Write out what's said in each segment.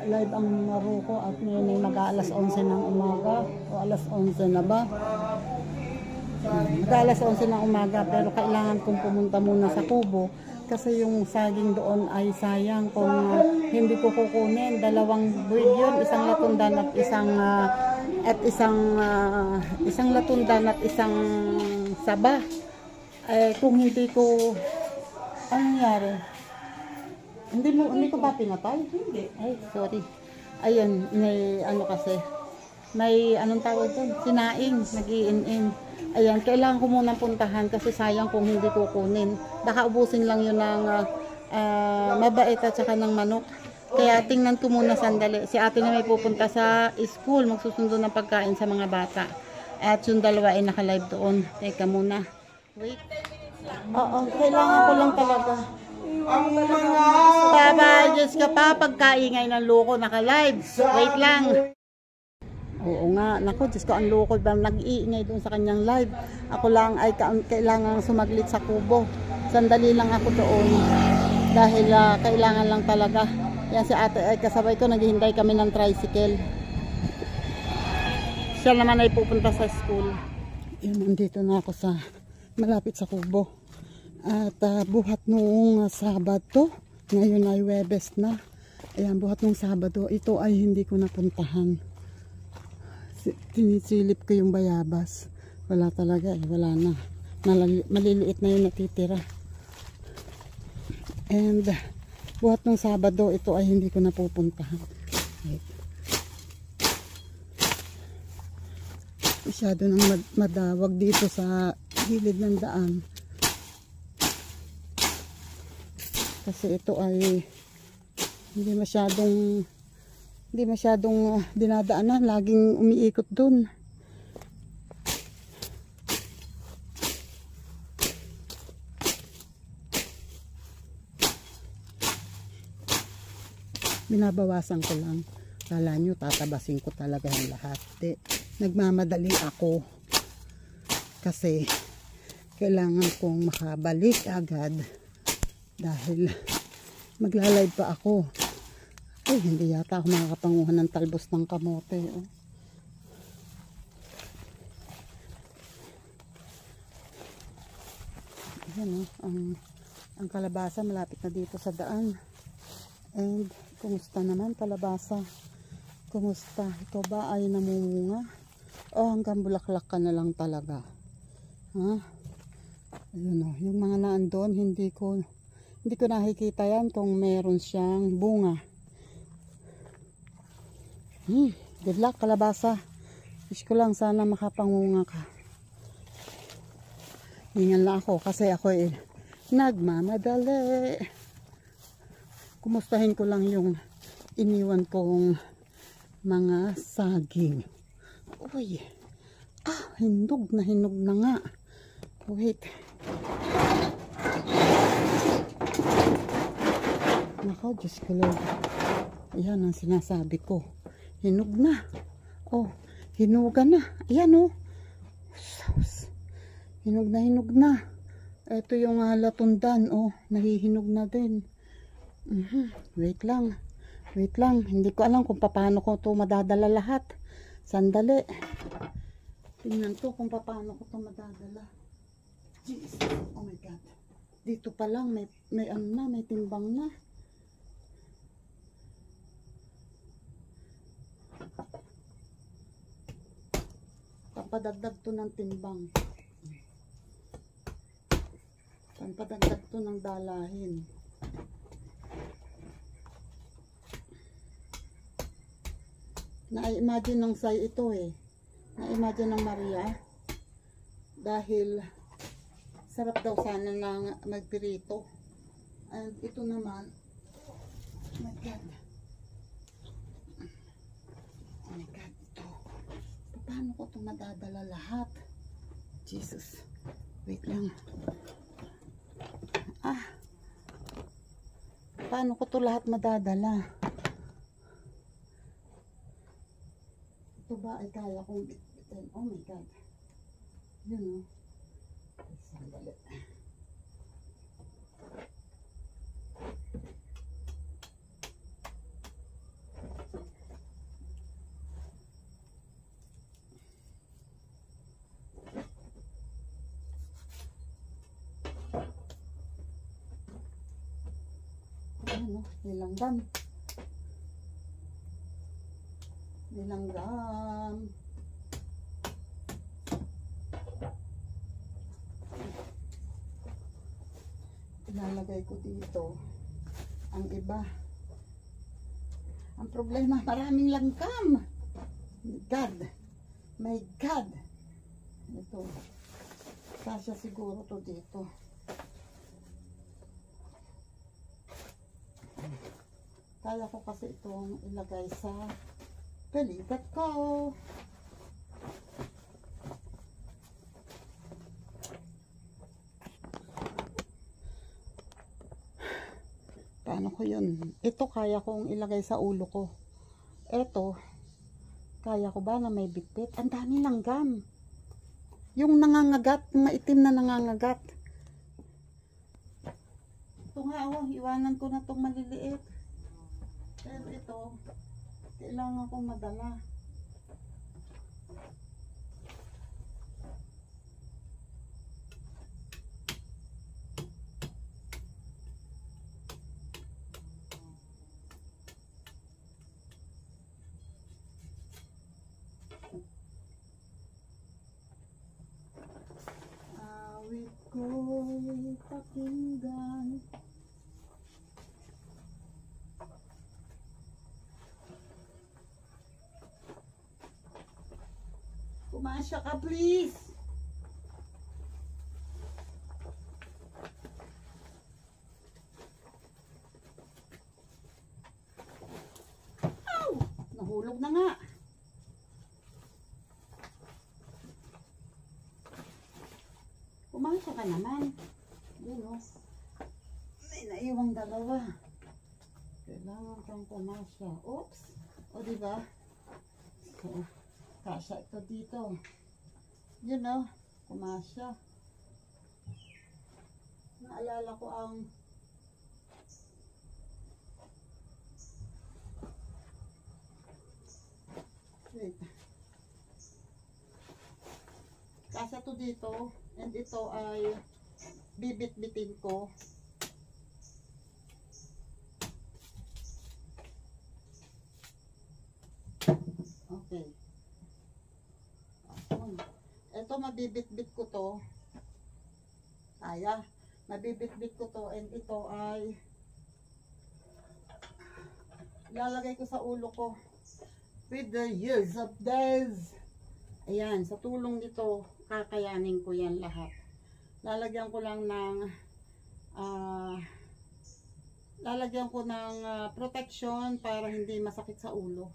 live ang Maruko at ngayon ay mag-aalas 11 ng umaga o alas 11 na ba? Mag-aalas 11 ng umaga pero kailangan kong pumunta muna sa kubo kasi yung saging doon ay sayang kung hindi ko kukunin. Dalawang buwid yun, isang latundan at isang latundan at isang saba. Kung hindi ko ano nangyari? Hindi ko ba pinatay? Hindi. Ay, sorry. Ayun, may ano kasi. May anong tawag doon? Sinaing, nag-iin-in. Ayan, kailangan ko munang puntahan kasi sayang kung hindi ko kunin. Baka ubusin lang yun ng mabait at saka ng manok. Kaya tingnan ko muna sandali. Si ate na may pupunta sa school, magsusundo ng pagkain sa mga bata. At yung dalawa ay naka-live doon. Teka muna. Wait. Oo, kailangan ko lang talaga. Ang mga Bye-bye, Diyos ka pa, pagkaingay ng loko, naka-live. Wait lang. Oo nga, naku, Diyos ko, ang loko, nag-iingay doon sa kanyang live. Ako lang ay kailangan sumaglit sa kubo. Sandali lang ako doon. Dahil kailangan lang talaga. Yan si ate ay kasabay ko, naghihintay kami ng tricycle. Siya naman ay pupunta sa school. Yan, nandito na ako sa malapit sa kubo. At buhat noong Sabado, ngayon ay Webes na. Ayan, buhat noong Sabado, ito ay hindi ko napuntahan. Tinisilip ko yung bayabas. Wala talaga eh, wala na. Maliliit na yung natitira. And buhat noong Sabado, ito ay hindi ko napupuntahan. Masyado nang madawag dito sa gilid ng daan. Kasi ito ay hindi masyadong dinadaanan, laging umiikot dun. Binabawasan ko lang. Kala nyo tatabasin ko talaga yung lahat. Nagmamadali ako kasi kailangan kong makabalik agad. Dahil magla-live pa ako. Ay, hindi yata ako makakapanguhan ng talbos ng kamote. Oh. Ayan, ang kalabasa malapit na dito sa daan. And kumusta naman kalabasa? Kumusta? Ito ba ay namumunga? O hanggang bulaklak ka na lang talaga? Ha? Ayun o, yung mga naandun, hindi ko nakikita yan kung meron siyang bunga. Good luck kalabasa. Wish ko lang sana makapangunga ka. Hingan lang ako kasi ako nagmamadali. Kumustahin ko lang yung iniwan kong mga saging. Uy. Hinog na nga. Wait. Nako, Diyos ko Lord. Ayan ang sinasabi ko. Hinog na. Oh, hinugan na. Ayan oh. Hinog na. Ito yung latundan. Oh, nahihinog na din. Wait lang. Hindi ko alam kung paano ko ito madadala lahat. Sandali. Tingnan ko kung paano ko ito madadala. Jesus. Oh my God. Dito pa lang may ano na, may timbang na. Pampadagdag to ng timbang. Pampadagdag to ng dalahin. Na-imagine ng say ito na-imagine ng Maria. Dahil sarap daw sana ng magpirito. And ito naman, oh my God. Oh my God, ito. Paano ko ito madadala lahat? Jesus. Wait lang. Paano ko ito lahat madadala? Ito ba ay kaya kong bitbitin? Oh my God. Yun o. Sandali. Ayan, oh, nilanggam. Nilanggam. Ilalagay ko dito ang iba. Ang problema, maraming langgam. God. My God. Ito. Kasya siguro to dito. Kaya ko kasi itong ilagay sa palikat ko. Paano ko yun? Ito kaya kong ilagay sa ulo ko. Ito, kaya ko ba na may bitbit? Ang dami langgam. Yung nangangagat, maitim na nangangagat. Ito nga, oh, iwanan ko na itong maliliit. Pero ito, kailangan kong madala. Awit ko'y pakinggan. Kumasya ka, please. Ow! Nahulog na nga. Kumasya ka naman. Yun, oh. May naiwang dalawa. Kailangan kang kumasya. Oops. O, diba? So, kasya ito dito. Yun, oh. Kumasya. Naalala ko ang wait. Kasya to dito. And ito ay bibit-bitin ko. Okay. Ito mabibit-bit ko to. Kaya. Mabibit-bit ko to. And ito ay ilalagay ko sa ulo ko. With the years of days. Ayan. Sa tulong nito, kakayanin ko yan lahat. Lalagyan ko lang ng protection para hindi masakit sa ulo.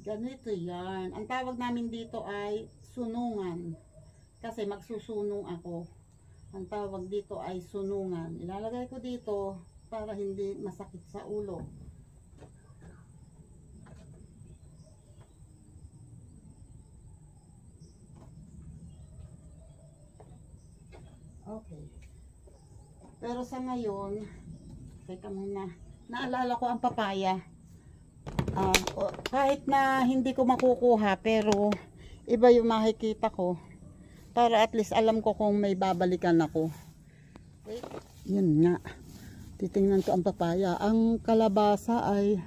Ganito yan. Ang tawag namin dito ay sunungan. Kasi magsusunong ako. Ang tawag dito ay sunungan. Ilalagay ko dito para hindi masakit sa ulo. Okay. Pero sa ngayon, teka muna, naalala ko ang papaya. Kahit na hindi ko makukuha, pero iba yung makikita ko. Para at least alam ko kung may babalikan ako. Wait. Yun nga. Titingnan ko ang papaya. Ang kalabasa ay,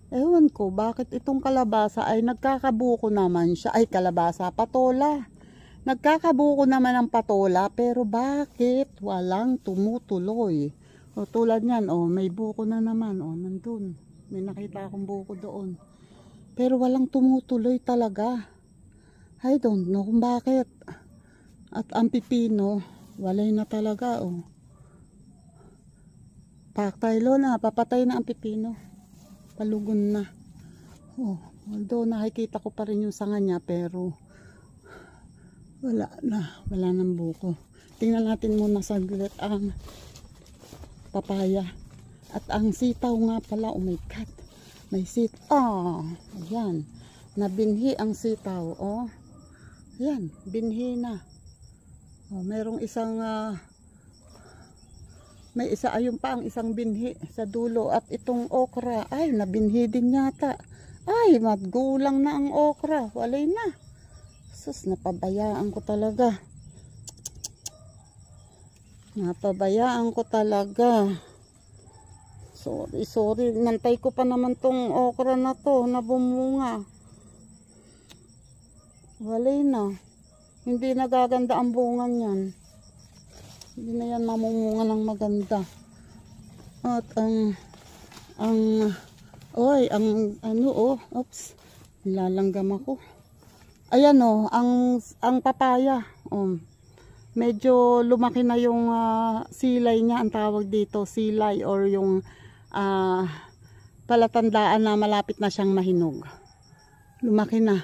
ewan ko, bakit itong kalabasa ay nagkakabuko naman siya. Ay, kalabasa, patola. Nagkakabuko naman ang patola, pero bakit walang tumutuloy? O tulad niyan, oh, may buko na naman, oh, nandun. May nakita akong buko doon. Pero walang tumutuloy talaga. I don't know kung bakit. At ang pipino, walay na talaga, oh. Patay na, papatay na ang pipino. Palugon na. Oh, although nakikita ko pa rin yung sanga niya, pero wala nang buko. Tingnan natin muna saglit ang papaya. At ang sitaw nga pala, oh my God. May sitaw. Ayan. Nabinhi ang sitaw, oh. Ayan, binhi na. Oh, merong isang may isa, ayun pa ang isang binhi sa dulo. At itong okra, ay, nabinhi din yata. Ay, maggulang na ang okra. Walay na. Sus, napabayaan ko talaga. Sorry. Nantay ko pa naman tong okra na to na bumunga. Walay na. Hindi nagaganda ang bunga niyan. Hindi na yan mamumunga ng maganda. At oops. Nilalanggam ako. Ayan ang papaya. Medyo lumaki na yung silay niya, ang tawag dito, silay or yung palatandaan na malapit na siyang mahinog. Lumaki na.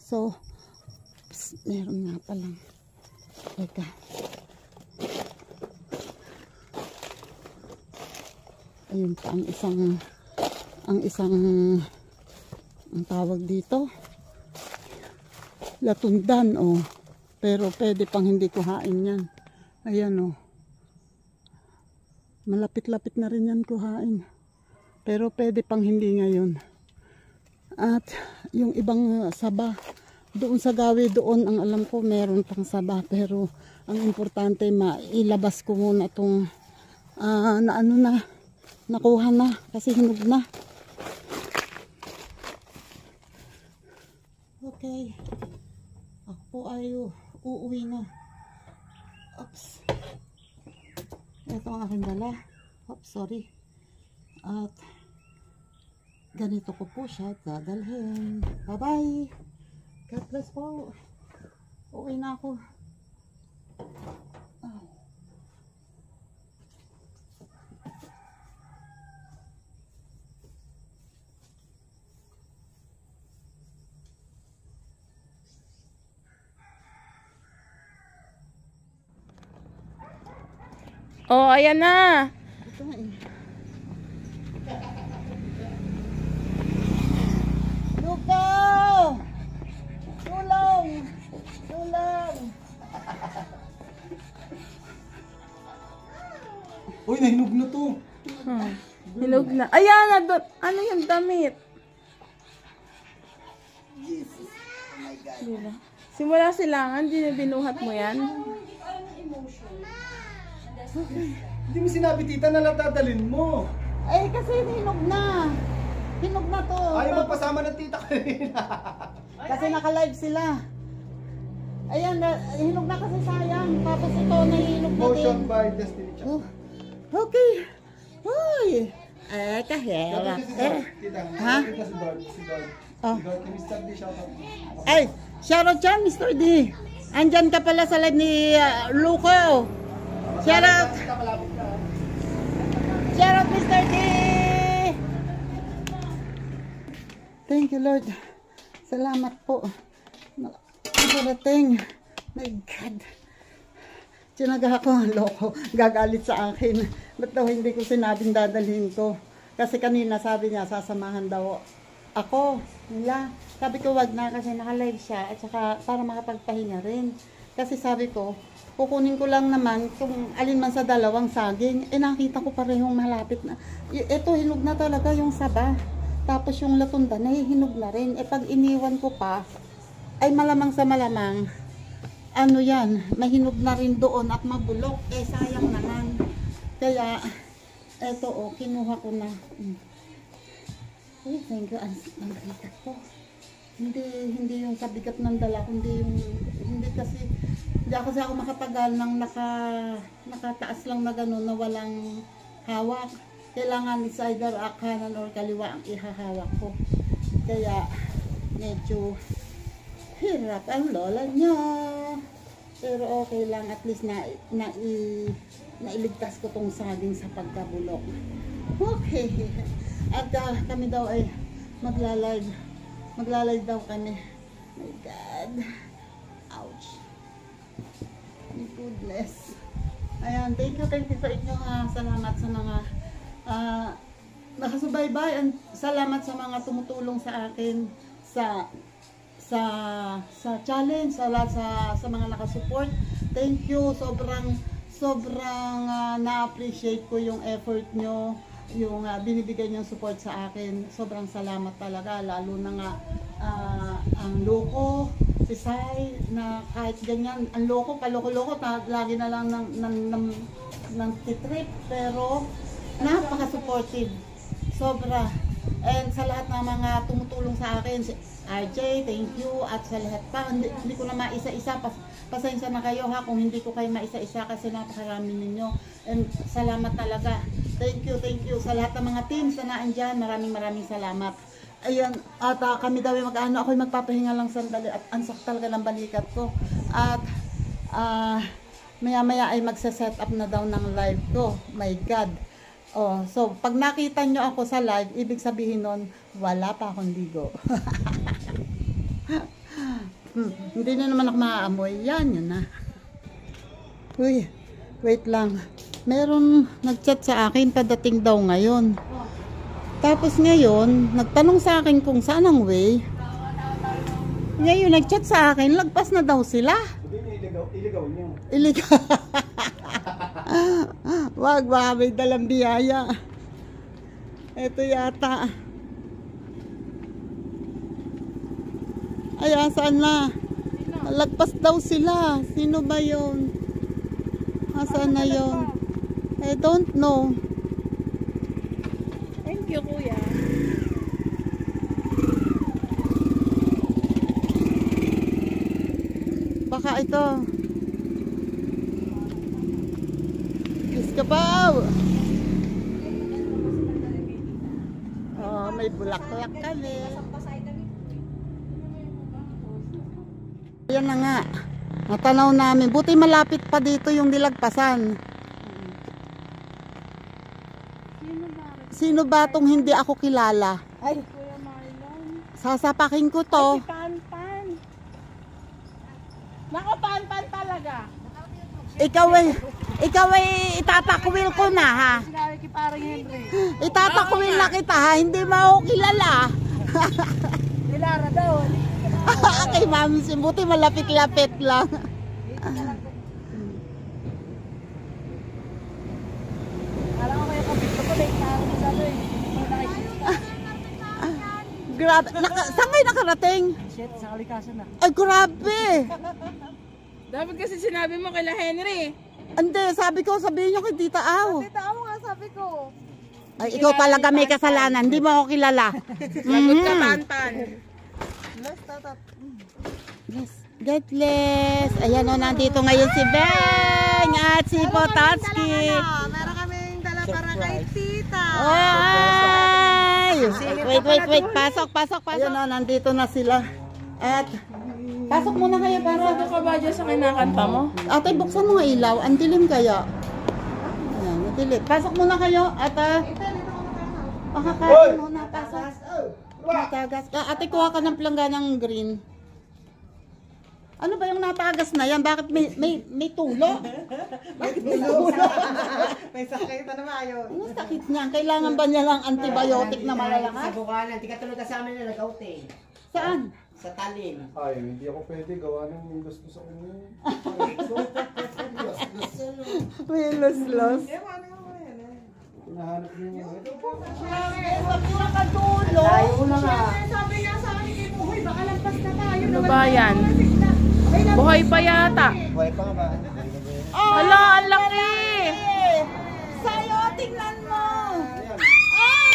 So, meron nga palang. Teka. Ayun pa ang isang ang tawag dito. Latundan pero pwede pang hindi kuhain yan. Ayan malapit-lapit na rin yan kuhain. Pero pwede pang hindi ngayon. At yung ibang saba, doon sa gawi doon, ang alam ko meron pang saba. Pero ang importante, mailabas ko muna itong nakuha na kasi hinog na. Okay. Ako po ay uuwi na. Oops. Ito ang aking dala. Oops, sorry. At ganito ko po siya dadalhin. Bye-bye. God bless po. Uuwi na ako. Oh, ayan na. Ito nga Luka! Tulong! Uy, nahinog na to. Hinog na. Ayan na. Ano yung damit? Jesus. Oh my God. Diba? Simula silangan, binuhat mo yan. Hindi mo sinabi, tita, na lang dadalhin mo. Ay, kasi hinog na. Hinog na to. Ayaw magpasama ng tita kanina. Kasi naka-live sila. Ayan, hinog na kasi sayang. Tapos ito, nahinog na din. Motion by Destiny Chan. Okay. Uy. Kahera. Dapat si Dord, tita. Ha? Tita si Dord. Si Dord. Oh. Si Dord, ni Mr. D, shoutout. Ay, shoutout dyan, Mr. D. Andyan ka pala sa live ni Luco. Shoutout. Shoutout, Mr. D. Thank you, Lord. Salamat po. Nakarating. My God. Tinaga ako ang loko. Gagalit sa akin. Ba't daw hindi ko sinabing dadalhin ko? Kasi kanina sabi niya, sasamahan daw ako. Nila. Sabi ko wag na kasi naka-live siya. At saka para makapagpahinga rin. Kasi sabi ko, kukunin ko lang naman kung alin man sa dalawang saging. Nakita ko parehong malapit na. Ito, hinog na talaga yung saba. Tapos yung latunda, nahihinog na rin. Pag iniwan ko pa, ay malamang sa malamang, mahinog na rin doon at mabulok. Sayang naman. Kaya, eto kinuha ko na. Thank you. Ang bigat ko. Hindi yung kabigat ng dala, hindi kasi ako makatagal ng nakataas lang na gano'n na walang hawak. Kailangan is either kanan or kaliwa ang ihahawak ko. Kaya medyo hirap ang lola niya. Pero okay lang, at least nailigtas ko tong saging sa pagkabulok. Okay. At kami daw ay magla-live daw kami. My God. Ouch. My goodness. Ayan, thank you sa inyo. Salamat sa mga nakasubaybay, and salamat sa mga tumutulong sa akin sa challenge, sa mga nakasupport. Thank you. Sobrang na-appreciate ko yung effort nyo, yung binibigay nyo support sa akin. Sobrang salamat talaga, lalo na nga ang loko, si Sai, na kahit ganyan, ang loko, paloko-loko, lagi na lang ng titrip, pero Napaka-supportive. Sobra. And sa lahat ng mga tumutulong sa akin, si RJ, thank you. At sa lahat pa, hindi ko na maisa-isa. Pasensya na kayo ha kung hindi ko kayo maisa-isa kasi napakarami ninyo. And salamat talaga. Thank you sa lahat ng mga teams na naandyan. Maraming salamat. Ayan, at kami daw yung mag-ano, ako'y magpapahinga lang sandali at ansak talaga ng balikat ko. At maya-maya ay magsa-set up na daw ng live ko. My God. Oh, so pag nakita nyo ako sa live, ibig sabihin nun, wala pa akong ligo. Hindi na naman ako maaamoy. Yun na. Uy, wait lang. Meron nag-chat sa akin, padating daw ngayon. Tapos ngayon, nagtanong sa akin kung saan ang way. Ngayon, nag-chat sa akin, lagpas na daw sila. Iligaw niyo. Iligaw. Wag, baka may dalang biyaya. Ito yata. Ay, saan na? Lagpas daw sila. Sino ba yun? Saan na yun? I don't know. Thank you, kuya. Baka ito. Iskapaw! Oh, may bulaklak kami. Ayan na nga. Natanaw namin. Buti malapit pa dito yung nilagpasan. Sino ba tong hindi ako kilala? Ay, Kuya Marlon. Sasapakin ko to. Ay, si Pan-Pan. Nako, Pan-Pan talaga. Ikaw ay itatakwil ko na ha. Sinabi kay parang Henry. Itatakwil na kita ha. Hindi mo ako kilala. Nilara daw. Kay Mami Simbuti malapit-lapit lang. Alam ko may kapito ko. May karo sa doon. Grabe. Saan kayo nakarating? Shit, sa kalikasan na. Ay, grabe. Dapat kasi sinabi mo kay Henry. Hindi, sabihin nyo kay Tita Aw. Tita, ako nga sabi ko. Ay, ikaw talaga may kasalanan. Hindi mo ako kilala. Lagot ka, Pan-Pan. Yes. God bless. Ayan o, nandito ngayon si Beng at si Potatski. Meron kaming dala para kay Tita. Ay! Wait. Pasok. Ayan o, nandito na sila. At, pasok muna kayo para... Ano ka ba dyan sa kinakanta mo? Ate, buksan mo nga ilaw. Ang dilim kaya. Ayan, madilim. Pasok muna kayo at... Pakakain muna. Pasok. Natagas. Ate, kuha ka ng plangganang green. Ano ba yung natagas na yan? Bakit may tulo? Bakit may tulo? May sakit na mayo. Ano sakit niya? Kailangan ba niya lang antibiotic na Sa malalakas? bukanan, di ka tulad sa amin na nag-outing. Saan? Sa Talim. Ay, hindi ako pwede gawa ng may gusto sa kanya. May los-los. Hinahanap niyo nga. Ito po. Huwag niyo nakatulo. Tayo na nga. Sabi niya sa akin, Buhay, baka lampas na tayo. Ano ba yan? Buhay pa yata. Buhay pa nga ba? Hala, ang laki! Sa'yo, tingnan mo! Ay!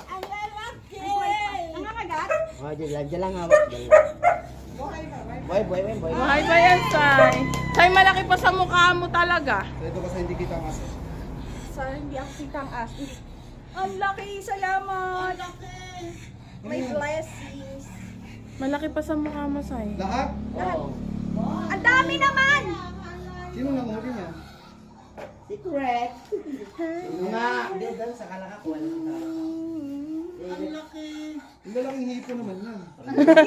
Ang lalaki! Ang kakagat? Oh, dyan lang hawak. Buhay. Buhay pa yan, Sai. Sai, malaki pa sa mukha mo talaga. Ito kasi hindi kita nga. Sai, hindi ako kitang asis. Ang laki, salamat! Ang laki! May blessings. Malaki pa sa mukha mo, Sai. Lahat? Oo. Ang dami naman! Sino nanghuli niya? Secret. Nga, hindi doon sa kalakakuan. Ang laki! Ang lalaking hipo naman yan.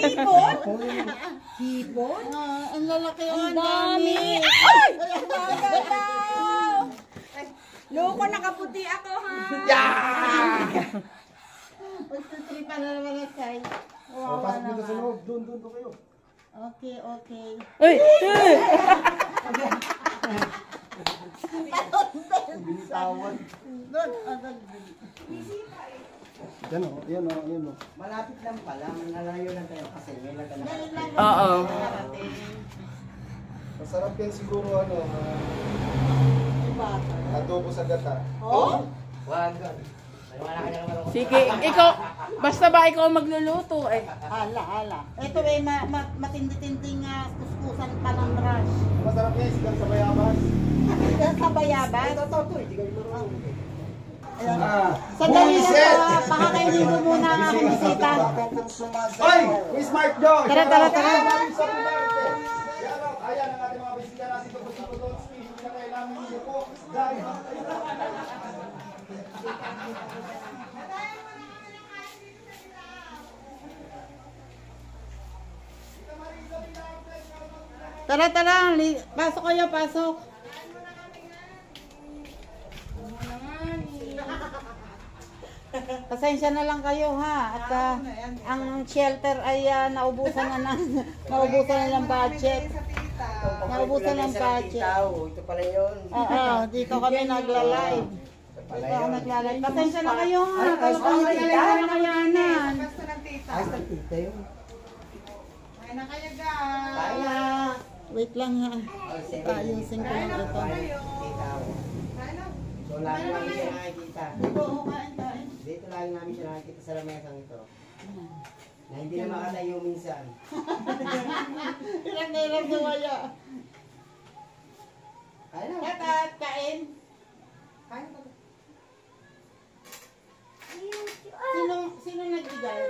Hipon? Hipon? Ang lalaki! Ang dami! Ay! Loko, nakaputi ako, ha? Magtutripa na naman ang Sai. Oh, pasok dito sa loob. Doon kayo. Okay. Uy! Binitawan. Doon. Yan o. Malapit lang pala. Nalayo lang tayo kasi may nagkala. Oo. Masarap yan siguro ano. bata. Adobo sa gata. Oh? Sige, ikaw, basta ba ikaw magluluto eh. Hala. Ito eh, matindi-tinding kuskusan pa ng brush. Masarap niya, sigang sa bayabas. Yan sa bayabas. Ito, hindi kayo marang. Sandali lang po, pakakainin ko muna ang aking bisita. Hoy! Miss Mark Joe! Tara. Ayan ang ating mga bisita natin ito. Gusto ko doon, hindi na kailangan niyo po. Dahil Tara, pasok kayo, pasok. Pasensya na lang kayo ha. At ang shelter ay naubusan na ng budget. Naubusan ng budget. Ito pala yun. Oo, dito kami nagla-live. Dito ako nagla-live. Pasensya na kayo ha. Talagang hindi talaga na kayanan. Ay, sa tita yun. Kaya, wait lang ha. Ayusin ko lang ito. So, lagi namin siya nakikita. Oo, kain. Dito lagi namin siya nakikita sa lamesang ito. Na hindi na makatayo minsan. Ilang na ilang nawaya. Kaya na. Kain. Sino nagbigay?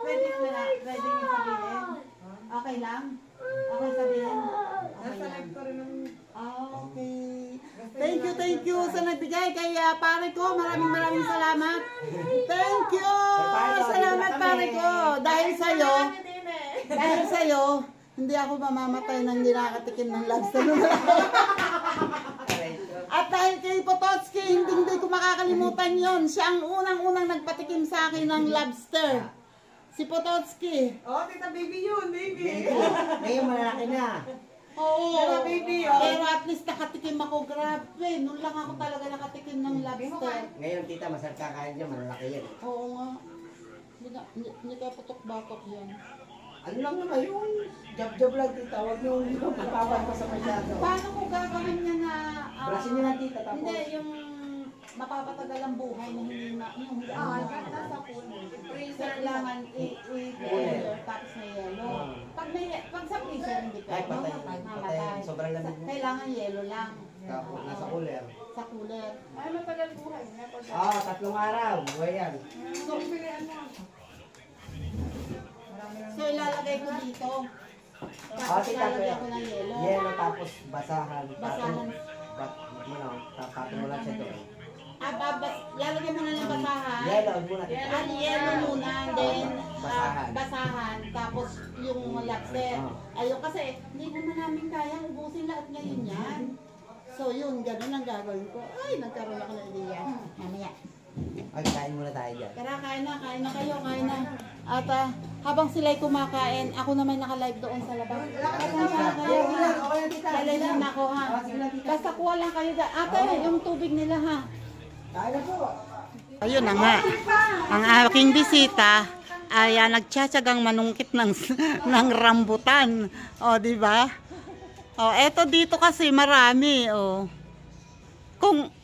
Pwede niyo sabihin? Okay lang? Okay sabihin? Okay lang. Okay. Thank you sa nagbigay kay pare ko. Maraming salamat. Thank you. Salamat pare ko. Dahil sa'yo, hindi ako mamamatay nang hindi nakatikim ng lobster. At dahil kay Potocki, hindi ko makakalimutan yon. Siya ang unang nagpatikim sa akin ng lobster. Si Potocki. Oh, tita baby yun, baby. Ngayon malalaki na. Oo. Pero baby, oh. Pero at least nakatikim ako. Grabe. Noon lang ako talaga nakatikim ng lobster. Ngayon tita, masarap kakain dyan, malalaki yan. Oo nga. Hindi ka putok-batok yan. Ano lang naman yung jab-jab lang tita, huwag yung pagkawan pa sa masyado. Paano ko gagawin niya na... Brasin niyo lang tita, tapos... Hindi, yung mapapatagal ang buhay na hindi na... Yung nasa cooler. Kailangan i-cooler tapos may yellow. Pag sa freezer, hindi ka. Ay, patay. Sobrang lamig mo. Kailangan yellow lang. Tapos nasa cooler. Sa cooler. Ay, matagal buhay. 3 araw, buhay yan. So ilalagay ko dito. Tapos Tita, ilalagay ko ng yellow. yellow tapos basahan. Basahan. Tapos mo lang siya doon. Lalagyan mo na ng basahan. Yellow muna tita. Yellow muna, then Basahan. basahan, tapos yung lobster. Ayun kasi, hindi naman namin kayang ubusin lahat ngayon yan. So yun, ganun ang gagawin ko. Ay, nagkaroon ako ng ideya. Mamaya. Ay, kain muna tayo dyan. Tara, kain na kayo, kain na. At habang sila'y kumakain, ako naman naka-live doon sa labas. Pasensya na kayo ha. Lalayin na ako ha. Basta kuha lang kayo dyan. Ate, yung tubig nila ha. Kain na po. Ayun na nga. Ang aking bisita ay nagtsatsagang manungkit ng rambutan. O, di ba? O, eto dito kasi marami. O.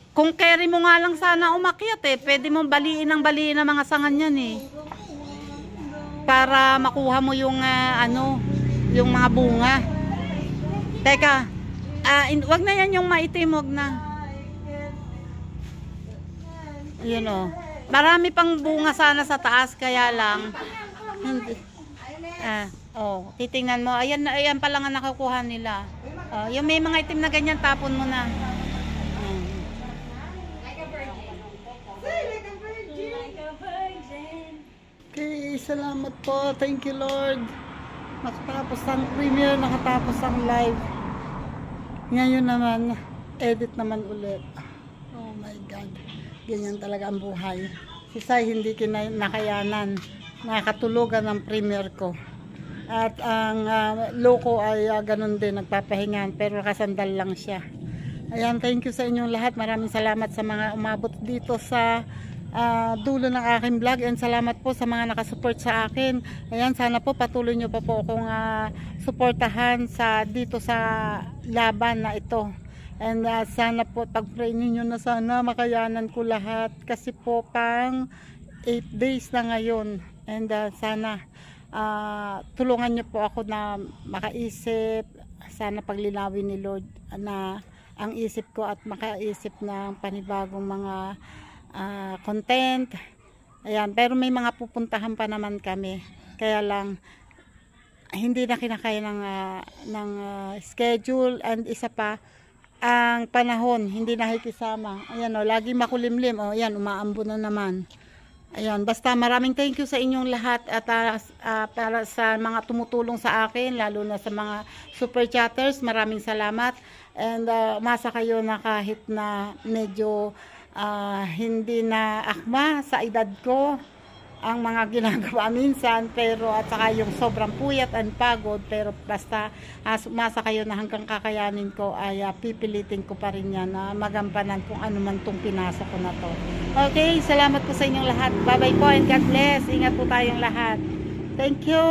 Kung carry mo nga lang sana umakyat pwede mong baliin ang mga sangan yan para makuha mo yung yung mga bunga. Teka, wag na yan yung maitim, wag na. Yun marami pang bunga sana sa taas, kaya lang hindi. Titingnan mo, ayan pa lang ang nakukuha nila. Yung may mga itim na ganyan, tapon mo na. Okay, salamat po. Thank you, Lord. Nakatapos ang premiere, nakatapos ang live. Ngayon naman, edit naman ulit. Oh my God. Ganyan talaga ang buhay. Si Sai hindi nakayanan. Nakatulugan ang premiere ko. At ang loko ay ganun din, nagpapahingan. Pero kasandal lang siya. Ayan, thank you sa inyong lahat. Maraming salamat sa mga umabot dito sa dulo ng aking vlog, and salamat po sa mga nakasupport sa akin. Ayan, sana po patuloy nyo pa po akong suportahan dito sa laban na ito. And sana po pag-pray ninyo na sana makayanan ko lahat kasi po pang 8 days na ngayon. And sana tulungan niyo po ako na makaisip, sana paglinawin ni Lord na ang isip ko at makaisip ng panibagong mga content. Ayan, pero may mga pupuntahan pa naman kami. Kaya lang hindi na kinakaya ng schedule, and isa pa ang panahon hindi nakikisama. Ayan o, lagi makulimlim. O ayan, umaambo na naman. Ayan, basta maraming thank you sa inyong lahat at para sa mga tumutulong sa akin, lalo na sa mga super chatters, maraming salamat. And umasa kayo na kahit na medyo hindi na akma sa edad ko ang mga ginagawa minsan, pero at saka yung sobrang puyat and pagod, pero basta umasa kayo na hanggang kakayanin ko ay pipilitin ko pa rin yan na magampanan kung ano man tong pinasok ko na to. Okay, salamat po sa inyong lahat. Bye bye po and God bless. Ingat po tayong lahat. Thank you.